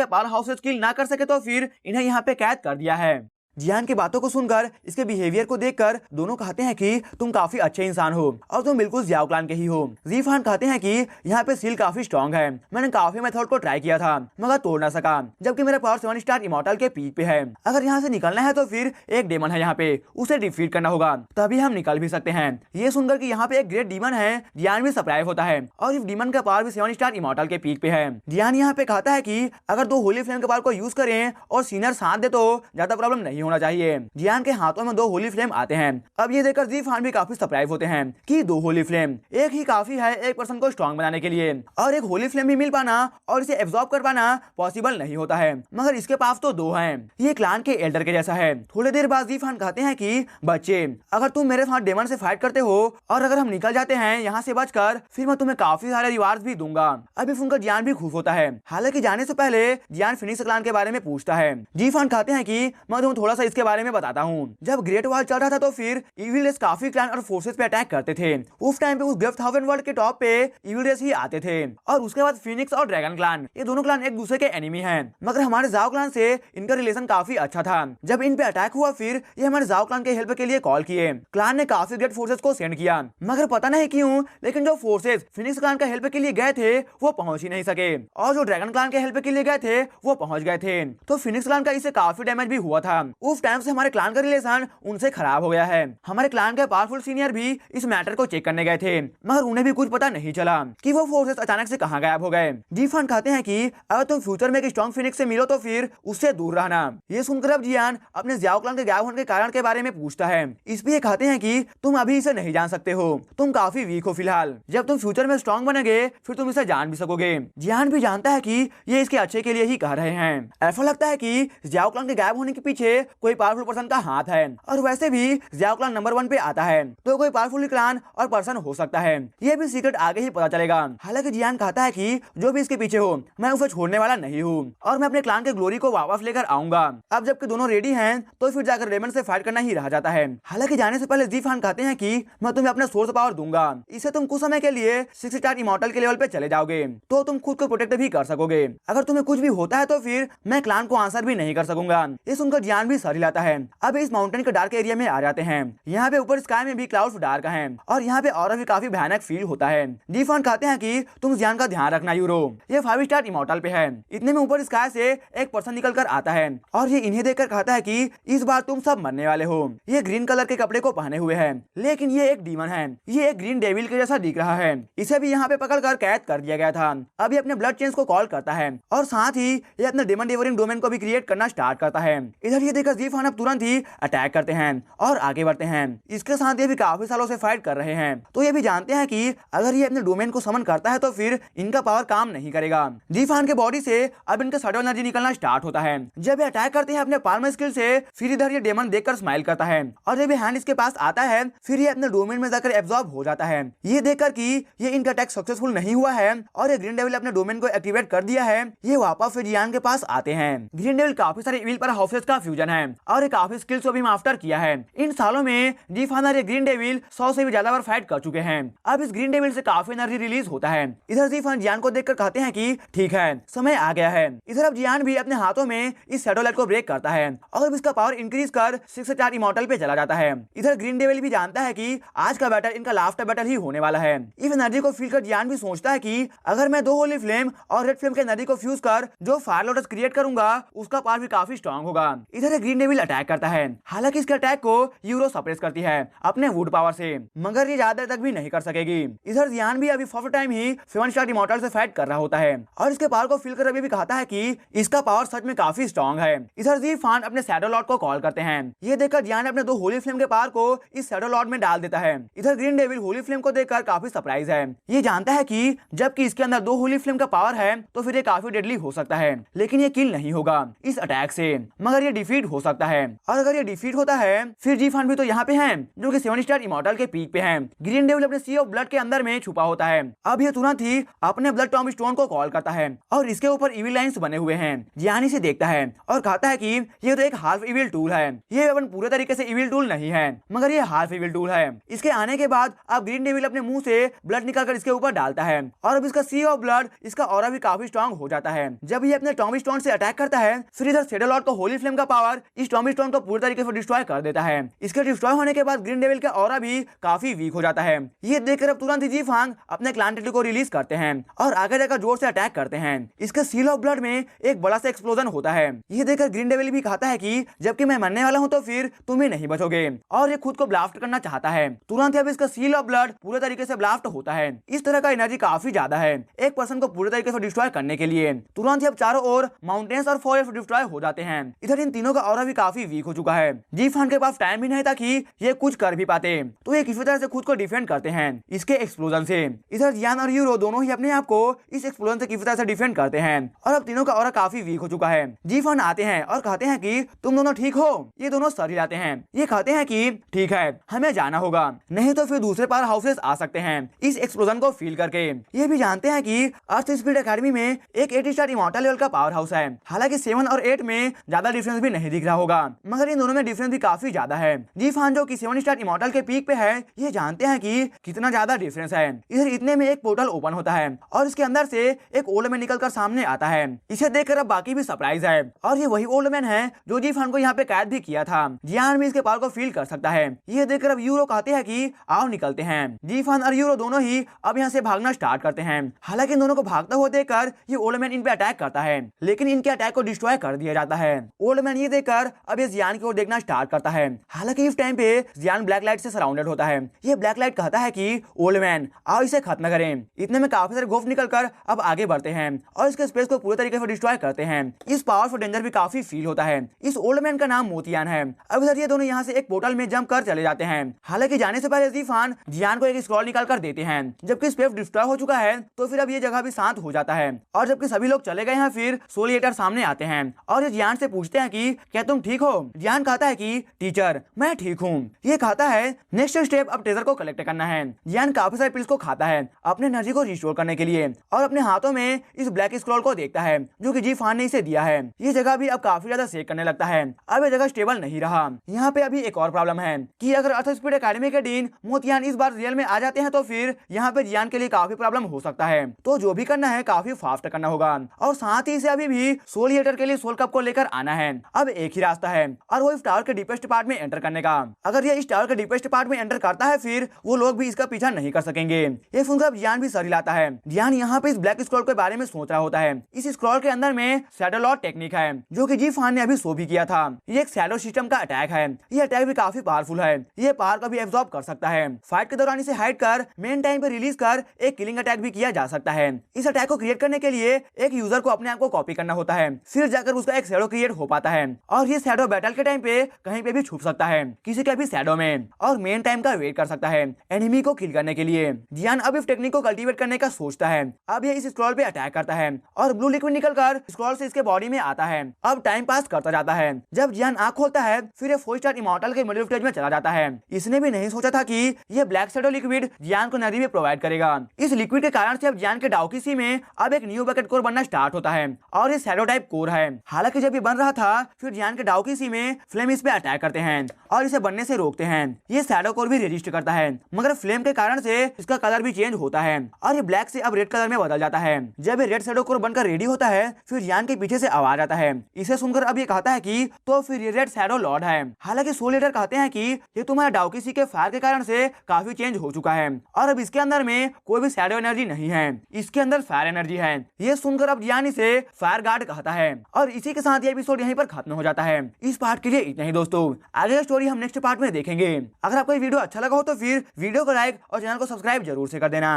पावर हाउसेस किल ना कर सके तो फिर इन्हें यहाँ पे कैद कर दिया है। जियान की बातों को सुनकर, इसके बिहेवियर को देखकर दोनों कहते हैं कि तुम काफी अच्छे इंसान हो और तुम बिल्कुल जियाओ क्लान के ही हो। जीफान कहते हैं कि यहाँ पे सील काफी स्ट्रॉन्ग है, मैंने काफी मेथड को ट्राई किया था मगर तोड़ ना सका, जबकि मेरा पावर 7 स्टार इमॉर्टल के पीक पे है। अगर यहाँ से निकलना है तो फिर एक डेमन है यहाँ पे, उसे डिफीट करना होगा तभी हम निकल भी सकते हैं। ये सुनकर कि यहाँ पे एक ग्रेट डीमन है, जियान भी सरप्राइज होता है और इस डीमन का पावर भी 7 स्टार इमॉर्टल के पीक पे है। जियान यहाँ पे कहता है कि अगर 2 होली फ्लेम के पावर को यूज करें और सीनियर साथ दे तो ज्यादा प्रॉब्लम नहीं होना चाहिए। जियान के हाथों में 2 होली फ्लेम आते हैं। अब ये देखकर जीफान भी काफी सरप्राइज होते हैं कि 2 होली फ्लेम एक ही काफी है एक पर्सन को स्ट्रॉन्ग बनाने के लिए, और एक होली फ्लेम भी मिल पाना और इसे एब्जॉर्ब कर पाना पॉसिबल नहीं होता है, मगर इसके पास तो 2 हैं। ये क्लान के एल्डर के जैसा है। थोड़ी देर बाद जीफान कहते हैं कि बच्चे, अगर तुम मेरे साथ डेमन से फाइट करते हो और अगर हम निकल जाते हैं यहाँ से बचकर, फिर मैं तुम्हें काफी सारे रिवार्ड्स भी दूंगा। अभी सुनकर जियान भी खुश होता है। हालांकि जाने से पहले जियान फिनिक्स क्लान के बारे में पूछता है। जीफान कहते हैं कि मैं तुम्हें थोड़ा सा इसके बारे में बताता हूँ। जब ग्रेट वॉर चल रहा था तो फिर इविल रेस काफी क्लैन और फोर्सेस पे अटैक करते थे। उस टाइम पे उस गिफ्ट हाउस वर्ल्ड के टॉप पे इविल रेस ही आते थे और उसके बाद फिनिक्स और ड्रैगन क्लान, ये दोनों क्लान एक दूसरे के एनिमी हैं। मगर हमारे जाओ क्लान से इनका रिलेशन काफी अच्छा था। जब इन पे अटैक हुआ फिर ये हमारे जाओ क्लान के हेल्प के लिए कॉल किए। क्लान ने काफी ग्रेट फोर्सेस को सेंड किया, मगर पता नहीं क्यों लेकिन जो फोर्सेस फिनिक्स क्लान के हेल्प के लिए गए थे वो पहुंच ही नहीं सके, और जो ड्रैगन क्लान के हेल्प के लिए गए थे वो पहुंच गए थे। तो फिनिक्स क्लान का इससे काफी डैमेज भी हुआ था। उस टाइम से हमारे क्लान का रिलेशन उनसे खराब हो गया है। हमारे क्लान के पावरफुल सीनियर भी इस मैटर को चेक करने गए थे, मगर उन्हें भी कुछ पता नहीं चला कि वो फोर्सेस अचानक से कहां गायब हो गए। जीफान कहते हैं कि अगर तुम फ्यूचर में एक स्ट्रॉन्ग फिनिक्स से मिलो तो फिर उससे दूर रहना। ये सुनकर अब जियान अपने जाओ क्लान के गायब होने के कारण के बारे में पूछता है। इस पे कहते हैं कि तुम अभी इसे नहीं जान सकते हो, तुम काफी वीक हो फिलहाल, जब तुम फ्यूचर में स्ट्रॉन्ग बनेंगे फिर तुम इसे जान भी सकोगे। जियान भी जानता है कि ये इसके अच्छे के लिए ही कह रहे हैं। ऐसा लगता है कि जाओ क्लान के गायब होने के पीछे कोई पावरफुल पर्सन का हाथ है, और वैसे भी जाओ क्लान नंबर 1 पे आता है तो कोई पावरफुल क्लान और पर्सन हो सकता है। ये भी सीक्रेट आगे ही पता चलेगा। हालांकि जियान कहता है कि जो भी इसके पीछे हो मैं उसे छोड़ने वाला नहीं हूँ और मैं अपने क्लान के ग्लोरी को वापस लेकर आऊंगा। अब जबकि दोनों रेडी हैं तो फिर जाकर रेमन से फाइट करना ही रह जाता है। हालांकि जाने से पहले जीफान कहते हैं कि मैं तुम्हें अपना सोर्स पावर दूंगा, इससे तुम कुछ समय के लिए 6 स्टार इमॉर्टल के लेवल पे चले जाओगे तो तुम खुद को प्रोटेक्ट भी कर सकोगे। अगर तुम्हें कुछ भी होता है तो फिर मैं क्लान को आंसर भी नहीं कर सकूंगा। ये सुनकर जियान भी सर हिलाता है। अब इस माउंटेन के डार्क एरिया में आ जाते हैं। यहाँ पे ऊपर स्काई में भी क्लाउड्स डार्क हैं और यहाँ पे और भी काफी भयानक फील होता है। जीफान कहते हैं कि तुम जियान का ध्यान रखना यूरो, ये 5 स्टार इमॉर्टल पे है। इतने में ऊपर स्काई से एक पर्सन निकल कर आता है और ये इन्हें देखकर कहता है कि इस बार तुम सब मरने वाले हो। ये ग्रीन कलर के कपड़े को पहने हुए है, लेकिन ये एक डीमन है। ये एक ग्रीन डेविल के जैसा दिख रहा है। इसे भी यहाँ पे पकड़कर कैद कर दिया गया था। अभी अपने ब्लड चेंज को कॉल करता है और साथ ही ये अपने डेमन डिवोरिंग डोमेन को भी क्रिएट करना स्टार्ट करता है। इधर ये देखकर देखकर जीफान अब तुरंत ही अटैक करते हैं और आगे बढ़ते हैं। इसके साथ ये भी काफी सालों से फाइट कर रहे हैं, तो ये भी जानते हैं कि अगर ये अपने डोमेन को समन करता है तो फिर इनका पावर काम नहीं करेगा। जीफान के बॉडी से अब इनका शैडो एनर्जी निकलना स्टार्ट होता है। जब ये अटैक करते हैं अपने पाल्म स्किल से, फिर इधर ये डेमन देखकर स्माइल करता है और जब ये हैंड इसके पास आता है फिर ये अपने डोमेन में जाकर एब्जॉर्ब हो जाता है। ये देखकर कि ये इनका अटैक सक्सेसफुल नहीं हुआ है और ये ग्रीन डेविल अपने डोमेन को एक्टिवेट कर दिया है, ये वापस फिर जियान के पास आते हैं। ग्रीन डेविल काफी सारे इविल पर हाउसेस का फ्यूजन है और ये काफी स्किल्स को भी मास्टर किया है। इन सालों में जीफान और ये ग्रीन डेविल 100 से भी ज्यादा बार फाइट कर चुके हैं। अब इस ग्रीन डेविल से काफी एनर्जी रिलीज होता है। इधर जीफान जियान को देखकर कहते हैं कि ठीक है, समय आ गया है। इधर अब जियान भी अपने हाथों में इस शैडो लाइट को ब्रेक करता है और इसका पावर इंक्रीज कर 6 से 4 इमॉर्टल पे चला जाता है। इधर ग्रीन डेविल भी जानता है कि आज का बैटल इनका लास्ट बैटल ही होने वाला है। इस एनर्जी को फील कर जियान भी सोचता है कि अगर मैं 2 होली फ्लेम और रेड फ्लेम के एनर्जी को फ्यूज कर जो फायर लोटस क्रिएट करूंगा उसका पावर भी काफी स्ट्रांग होगा। इधर ग्रीन डेविल अटैक करता है, हालांकि इसके अटैक को यूरो सप्रेस करती है अपने वुड पावर से, मगर ये ज्यादा तक भी नहीं कर सकेगी। इधर जियान भी अभी फर्स्ट टाइम ही 7 स्टार इमॉर्टल से फाइट कर रहा होता है और इसके पावर को फील कर अभी भी कहता है कि इसका पावर सच में काफी स्ट्रांग है। इधर जीफान अपने शैडो लॉर्ड को कॉल करते हैं। ये देखकर जियान अपने 2 होली फ्लेम के पावर को इस शैडो लॉर्ड में डाल देता है। इधर ग्रीन डेविल होली फ्लेम को देखकर काफी सरप्राइज है। ये जानता है कि जबकि इसके अंदर 2 होली फ्लेम का पावर है तो फिर ये काफी डेडली हो सकता है, लेकिन ये किल नहीं होगा इस अटैक से, मगर ये डिफीट हो सकता है। और अगर ये डिफीट होता है फिर जीफान भी तो यहाँ पे है जो कि 7 स्टार इमॉर्टल के पीक पे है। ग्रीन डेविल अपने सी ऑफ ब्लड के अंदर में छुपा होता है। अब ये तुरंत ही अपने ब्लड टॉम स्टोन को कॉल करता है और इसके ऊपर इविल लाइंस बने हुए हैं। जियान इसे देखता है और कहता है कि ये तो एक हाफ इविल टूल है, ये वेपन पूरे तरीके से इविल टूल नहीं है, मगर ये हाफ इविल टूल है। इसके आने के बाद अब ग्रीन डेविल अपने मुंह से ब्लड निकालकर इसके ऊपर डालता है और अब इसका सी ऑफ ब्लड, इसका ऑरा भी काफी स्ट्रांग हो जाता है। जब ये अपने टॉमी स्टोन से अटैक करता है फिर इधर शैडो लॉर्ड को होली फ्लेम का पावर इस टॉमी स्टोन को पूरी तरीके से डिस्ट्रॉय कर देता है। इसके डिस्ट्रॉय होने के बाद ग्रीन डेविल का ऑरा भी काफी वीक हो जाता है। ये देखकर अब तुरंत ही जीफांग अपने क्लान टेटू को रिलीज करते हैं और आगे जाकर जोर से अटैक करते हैं। इसके सील ऑफ ब्लड में एक बड़ा सा एक्सप्लोजन होता है। ये देखकर ग्रीन डेविल भी कहता है कि जबकि मैं मरने वाला हूं तो फिर तुम ही नहीं बचोगे, और ये खुद को ब्लास्ट करना चाहता है। तुरंत अब इसका सील ऑफ ब्लड पूरे तरीके से ब्लास्ट होता है। इस तरह का एनर्जी काफी ज्यादा है एक पर्सन को पूरे तरीके से डिस्ट्रॉय करने के लिए। तुरंत ही अब चारों ओर माउंटेन्स और फॉरेस्ट डिस्ट्रॉय हो जाते हैं। इधर इन तीनों का ऑरा भी काफी वीक हो चुका है। जीफान के पास टाइम भी नहीं था कि ये कुछ कर भी पाते, तो ये किसी तरह से खुद को डिफेंड करते हैं इसके एक्सप्लोजन से। इधर जियान और यूरो दोनों ही अपने आप को इस एक्सप्लोजन से किसी तरह से डिफेंड करते हैं और अब तीनों का ऑरा काफी वीक हो चुका है। जीफान आते हैं और कहते हैं कि तुम दोनों ठीक हो? ये दोनों सर हिलाते हैं। ये कहते हैं कि ठीक है, हमें जाना होगा, नहीं तो फिर दूसरे पावर हाउसेस आ सकते हैं इस एक्सप्लोजन को फील करके। ये भी जानते हैं कि अर्थ स्पीड एकेडमी में एक 8 स्टार इमॉर्टल लेवल का पावर हाउस है। हालांकि 7 और 8 में ज्यादा डिफरेंस भी नहीं दिख रहा होगा, मगर इन दोनों में डिफरेंस भी काफी ज्यादा है। जीफान जो कि 7 स्टार इमॉर्टल के पीक पे है, ये जानते हैं कि कितना ज्यादा डिफरेंस है। इधर इतने में एक पोर्टल ओपन होता है और इसके अंदर से एक ओल्ड मैन निकलकर सामने आता है। इसे देखकर अब बाकी भी सरप्राइज है और ये वही ओल्ड मैन है जो जीफान को यहाँ पे कैद भी किया था। जियान भी इसके पावर को फील कर सकता है। ये देखकर अब यूरो कहते हैं कि आओ निकलते हैं। जीफान और यूरो दोनों ही अब यहाँ से भागना स्टार्ट करते हैं। हालांकि इन दोनों को भागते हुए देखकर ये ओल्ड मैन इन पे अटैक करता है, लेकिन इनके अटैक को डिस्ट्रॉय कर दिया जाता है। ओल्ड मैन ये देखकर अब ये जियान की ओर देखना स्टार्ट करता है। हालांकि इस टाइम पे जियान ब्लैक लाइट से सराउंडेड होता है। ये ब्लैक लाइट कहता है कि ओल्ड मैन आओ इसे खत्म करें। इतने में काफी सारे गोफ निकलकर अब आगे बढ़ते हैं और इसके स्पेस को पूरे तरीके से डिस्ट्रॉय करते हैं। इस पावरफुल डेंजर भी काफी फील होता है। इस ओल्ड मैन का नाम मोतियान है। अब इधर ये दोनों यहाँ से एक पोर्टल में जंप कर चले जाते हैं। हालांकि जाने से पहले जीफान जियान को एक स्क्रॉल निकाल कर देते हैं। जबकि स्पेस डिस्ट्रॉय हो चुका है तो फिर अब ये जगह भी शांत हो जाता है और जबकि सभी लोग चले गए हैं फिर सोलिएटर सामने आते हैं और ये जियान से पूछते हैं कि क्या तुम ठीक हो? जियान कहता है कि टीचर मैं ठीक हूँ। ये कहता है नेक्स्ट स्टेप अब ट्रेजर को कलेक्ट करना है। जियान काफी सारे पिल्स को खाता है अपने एनर्जी को रिस्टोर करने के लिए और अपने हाथों में इस ब्लैक स्क्रॉल को देखता है जो कि जीफान ने इसे दिया है। ये जगह भी अब काफी ज्यादा शेक करने लगता है। अब ये जगह स्टेबल नहीं रहा। यहाँ पे अभी एक और प्रॉब्लम है कि अगर अर्थ स्पीड एकेडमी के डीन मोतियान इस बार रियल में आ जाते हैं तो फिर यहाँ पे जियान के लिए काफी प्रॉब्लम हो सकता है। तो जो भी करना है काफी फास्ट करना होगा और साथ ही से अभी भी सोलिएटर के लिए सोल कप को लेकर आना है। अब एक ही रास्ता है और वो इस टावर के डीपेस्ट पार्ट में एंटर करने का। अगर ये इस टावर के डीपेस्ट पार्ट में एंटर करता है फिर वो लोग भी इसका पीछा नहीं कर सकेंगे। ये सुनकर जियान भी सर हिलाता है। जियान यहाँ पे इस ब्लैक स्क्रॉल के बारे में सोच रहा होता है। इस स्क्रॉल के अंदर में शैडो लॉर्ड टेक्निक है जो कि जीफान ने अभी शो भी किया था। ये एक शैडो सिस्टम का अटैक है। ये अटैक भी काफी पावरफुल है। ये पावर को भी एब्जॉर्ब कर सकता है। फाइट के दौरान इसे हाइड कर मेन टाइम पे रिलीज कर एक किलिंग अटैक भी किया जा सकता है। इस अटैक को क्रिएट करने के लिए एक यूजर को अपने आप को कॉपी करना होता है, फिर जाकर उसका एक शैडो क्रिएट हो पाता है और ये शैडो बैटल के टाइम पे कहीं पे भी छुप सकता है, किसी के भी शैडो में, और मेन टाइम का वेट कर सकता है एनिमी को किल करने के लिए। जियान अब इस टेक्निक को कल्टीवेट करने का सोचता है। अब ये इस स्क्रॉल पे अटैक करता है और ब्लू लिक्विड निकलकर स्क्रॉल से इसके बॉडी में आता है। अब टाइम पास करता जाता है। जब जियान आंख खोलता है फिर ये 4 स्टार इमॉर्टल के मिडिल स्टेज में चला जाता है। इसने भी नहीं सोचा था कि ये ब्लैक शैडो लिक्विड जियान को एनर्जी भी प्रोवाइड करेगा। इस लिक्विड के कारण से अब जियान के डाउकीसी में अब एक न्यू बकेट कोर बनना स्टार्ट होता है और ये शैडो टाइप कोर है। हालांकि जब ये बन रहा था फिर जियान के डाउकीसी में फ्लेम इस पे अटैक करते हैं और इसे बनने से रोकते हैं। ये शैडो कोर भी रेजिस्ट करता है, मगर फ्लेम के कारण से इसका कलर भी चेंज होता है और ये ब्लैक से अब रेड कलर में बदल जाता है। जब ये रेड शैडो कोर बनकर रेडी होता है फिर जियान के पीछे से आवाज आता है। इसे सुनकर अब ये कहता है कि तो फिर ये रेड शैडो लॉर्ड है। हालांकि सोल लीडर कहते हैं कि ये तुम्हारे डाउकीसी के फायर के कारण से काफी चेंज हो चुका है और अब इसके अंदर में कोई भी शैडो एनर्जी नहीं है, इसके अंदर फायर एनर्जी है। ये सुनकर अब जियान इसे फायर गार्ड कहता है और इसी के साथ ये एपिसोड यहीं पर खत्म हो जाता है। इस पार्ट के लिए इतना ही दोस्तों, आगे का स्टोरी हम नेक्स्ट पार्ट में देखेंगे। अगर आपको ये वीडियो अच्छा लगा हो तो फिर वीडियो को लाइक और चैनल को सब्सक्राइब जरूर से कर देना।